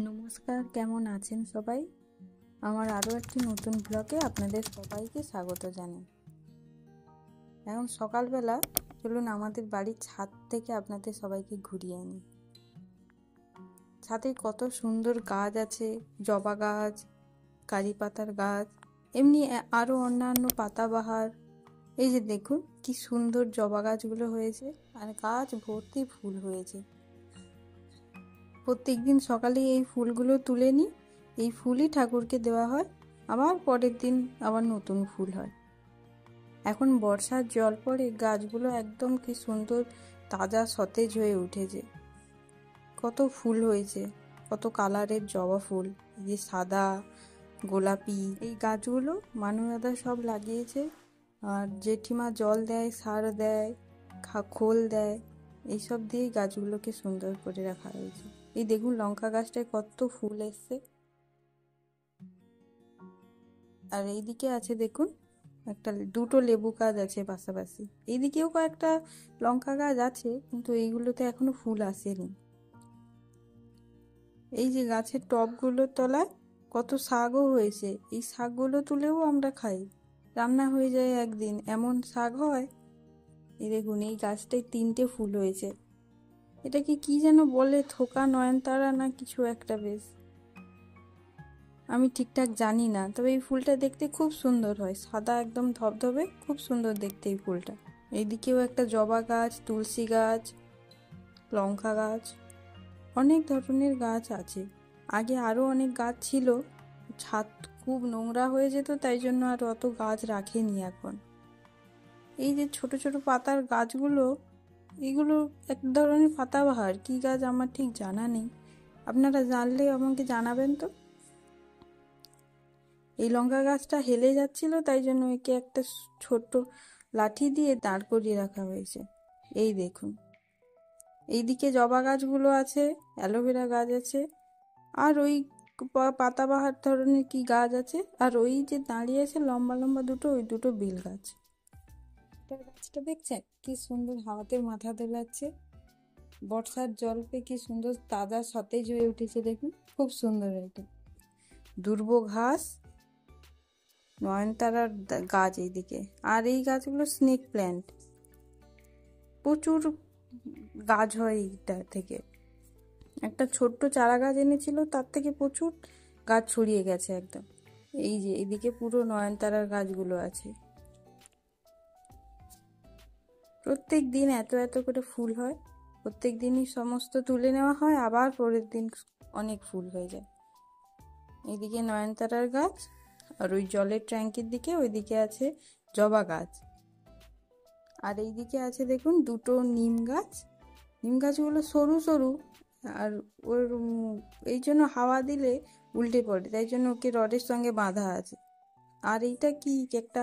নমস্কার, কেমন আছেন সবাই? আমার আরও একটি নতুন ব্লগে আপনাদের সবাইকে স্বাগত জানাই। এখন সকালবেলা চলুন আমাদের বাড়ির ছাদ থেকে আপনাদের সবাইকে ঘুরিয়ে আনি। ছাদে কত সুন্দর গাছ আছে, জবা গাছ, কারি পাতার গাছ, এমনি আরও অন্যান্য পাতাবাহার। এই যে দেখুন কি সুন্দর জবা গাছগুলো হয়েছে, আর গাছ ভর্তি ফুল হয়েছে। প্রত্যেকদিন সকালে এই ফুলগুলো তুলে নিই, এই ফুলই ঠাকুরকে দেওয়া হয়, আবার পরের দিন আবার নতুন ফুল হয়। এখন বর্ষার জল পড়ে গাছগুলো একদম কি সুন্দর তাজা সতেজ হয়ে উঠেছে। কত ফুল হয়েছে, কত কালারের জবা ফুল, এই যে সাদা, গোলাপি। এই গাছগুলো মানু দাদা সব লাগিয়েছে, আর জেঠিমা জল দেয়, সার দেয়, খোল দেয়, এইসব দিয়েই গাছগুলোকে সুন্দর করে রাখা হয়েছে। এই দেখুন লঙ্কা গাছটায় কত ফুল এসছে। আর এইদিকে আছে দেখুন দুটো লেবু গাছ আছে পাশাপাশি। এইদিকেও কয়েকটা লঙ্কা গাছ আছে, কিন্তু এইগুলোতে এখনো ফুল আসেনি। এই যে গাছের টবগুলোর তলায় কত শাকও হয়েছে, এই শাকগুলো তুলেও আমরা খাই, রান্না হয়ে যায় একদিন, এমন শাক হয়। এই দেখুন এই গাছটায় 3টে ফুল হয়েছে। এটাকে কি যেন বলে, থোকা নয়নতারা না কিছু একটা, বেশ আমি ঠিকঠাক জানি না, তবে এই ফুলটা দেখতে খুব সুন্দর হয়, সাদা একদম ধবধবে, খুব সুন্দর দেখতে এই ফুলটা। এইদিকেও একটা জবা গাছ, তুলসী গাছ, লঙ্কা গাছ, অনেক ধরনের গাছ আছে। আগে আরও অনেক গাছ ছিল, ছাদ খুব নোংরা হয়ে যেত, তাই জন্য আর অত গাছ রাখেনি এখন। এই যে ছোট ছোট পাতার গাছগুলো, এগুলো এক ধরনের পাতাবাহার, কি গাছ আমার ঠিক জানা নেই, আপনারা জানলে আমাকে জানাবেন তো। এই লঙ্কা গাছটা হেলে যাচ্ছিল, তাই জন্য একে একটা ছোট লাঠি দিয়ে দাঁড় করিয়ে রাখা হয়েছে। এই দেখুন এইদিকে জবা গাছগুলো আছে, অ্যালোভেরা গাছ আছে, আর ওই পাতাবাহার ধরনের কি গাছ আছে, আর ওই যে দাঁড়িয়ে আছে লম্বা লম্বা দুটো, ওই দুটো বেল গাছ। গাছটা দেখছেন কি সুন্দর হাওয়াতে মাথা দোলাচ্ছে, বর্ষার জল পেয়ে কি সুন্দর তাজা সতেজ হয়ে উঠেছে, দেখুন খুব সুন্দর। এটা দুর্ব ঘাস, নয়নতারার গাছ এইদিকে, আর এই গাছগুলো স্নেক প্ল্যান্ট, প্রচুর গাছ হয় এইটা থেকে। একটা ছোট্ট চারা গাছ এনেছিল, তার থেকে প্রচুর গাছ ছড়িয়ে গেছে একদম। এই যে এদিকে পুরো নয়নতারার গাছগুলো আছে। প্রত্যেক দিন এত এত করে ফুল হয়, প্রত্যেক দিনই সমস্ত তুলে নেওয়া হয়, আবার পরের দিন অনেক ফুল হয়ে যায়। এইদিকে নয়নতারার গাছ, আর ওই জলের ট্যাঙ্কির দিকে ওইদিকে আছে জবা গাছ, আর এইদিকে আছে দেখুন দুটো নিম গাছ। নিম গাছগুলো সরু সরু, আর ওর এই জন্য হাওয়া দিলে উল্টে পড়ে, তাই জন্য ওকে রডের সঙ্গে বাঁধা আছে। আর এইটা কি একটা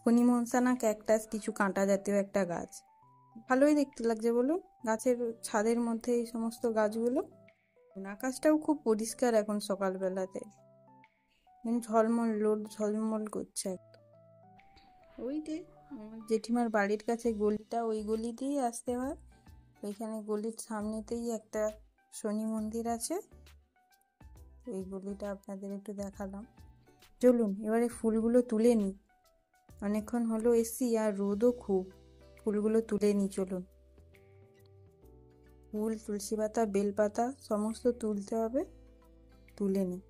ফণিমনসা না ক্যাকটাস, কিছু কাঁটা জাতীয় একটা গাছ, ভালোই দেখতে লাগছে বলুন গাছের ছাদের মধ্যে এই সমস্ত গাছগুলো। আকাশটাও খুব পরিষ্কার এখন সকালবেলাতে, ঝলমল করছে একটা। ওই যে জেঠিমার বাড়ির কাছে গলিটা, ওই গলি দিয়েই আসতে হয়, ওইখানে গলির সামনেতেই একটা শনি মন্দির আছে, ওই গলিটা আপনাদের একটু দেখালাম। চলুন এবারে ফুলগুলো তুলে নিই, অনেকক্ষণ হলো এসছি আর রোদও খুব, ফুলগুলো তুলে নিই চলুন। ফুল, তুলসী পাতা, বেলপাতা সমস্ত তুলতে হবে, তুলে নিই।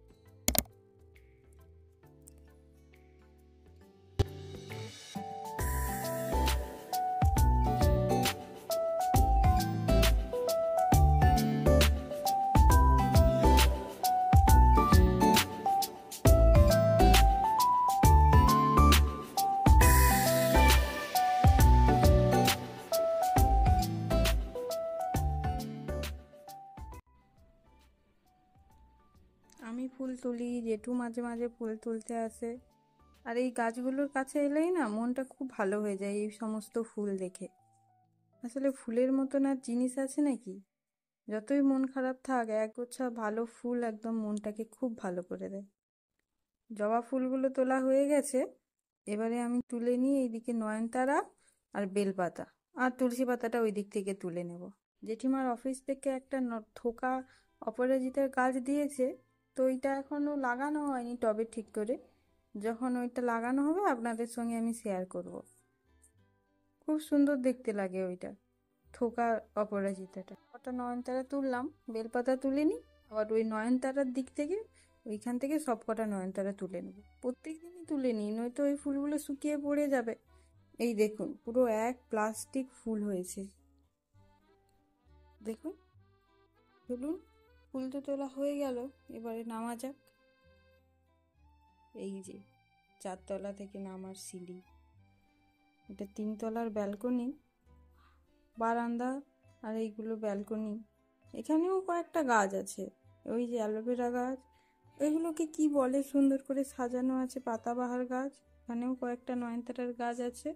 আমি ফুল তুলি, জেঠু মাঝে মাঝে ফুল তুলতে আসে, আর এই গাছগুলোর কাছে এলেই না মনটা খুব ভালো হয়ে যায় এই সমস্ত ফুল দেখে। আসলে ফুলের মতন আর জিনিস আছে নাকি, যতই মন খারাপ থাক, একগুচ্ছা ভালো ফুল একদম মনটাকে খুব ভালো করে দেয়। জবা ফুলগুলো তোলা হয়ে গেছে, এবারে আমি তুলে নিই এইদিকে নয়নতারা আর বেলপাতা, আর তুলসী পাতাটা ওই দিক থেকে তুলে নেব। জেঠিমার অফিস থেকে একটা থোকা অপরাজিতার গাছ দিয়েছে, তো ওইটা এখনো লাগানো হয়নি টবে ঠিক করে। যখন ওইটা লাগানো হবে আপনাদের সঙ্গে আমি শেয়ার করব। খুব সুন্দর দেখতে লাগে ওইটা, থোকা অপরাজিতাটা। ওটা নয়নতারা তুললাম, বেলপাতা তুলিনি। আবার ওই নয়নতারার দিক থেকে ওইখান থেকে সব কটা নয়নতারা তুলে নেব। প্রত্যেক দিনই তুলে নিই, নয়তো ওই ফুলগুলো শুকিয়ে পড়ে যাবে। এই দেখুন, পুরো এক প্লাস্টিক ফুল হয়েছে, দেখুন। চলুন, ফুল তো তোলা হয়ে গেল, এবারে নামা যাক। এই যে 4 তলা থেকে নামার সিঁড়ি, এটা 3 তলার ব্যালকনি, বারান্দা, আর এইগুলো ব্যালকনি। এখানেও কয়েকটা গাছ আছে, ওই যে অ্যালোভেরা গাছ, এগুলোকে কি বলে সুন্দর করে সাজানো আছে, পাতাবাহার গাছ। এখানেও কয়েকটা নয়নতারার গাছ আছে।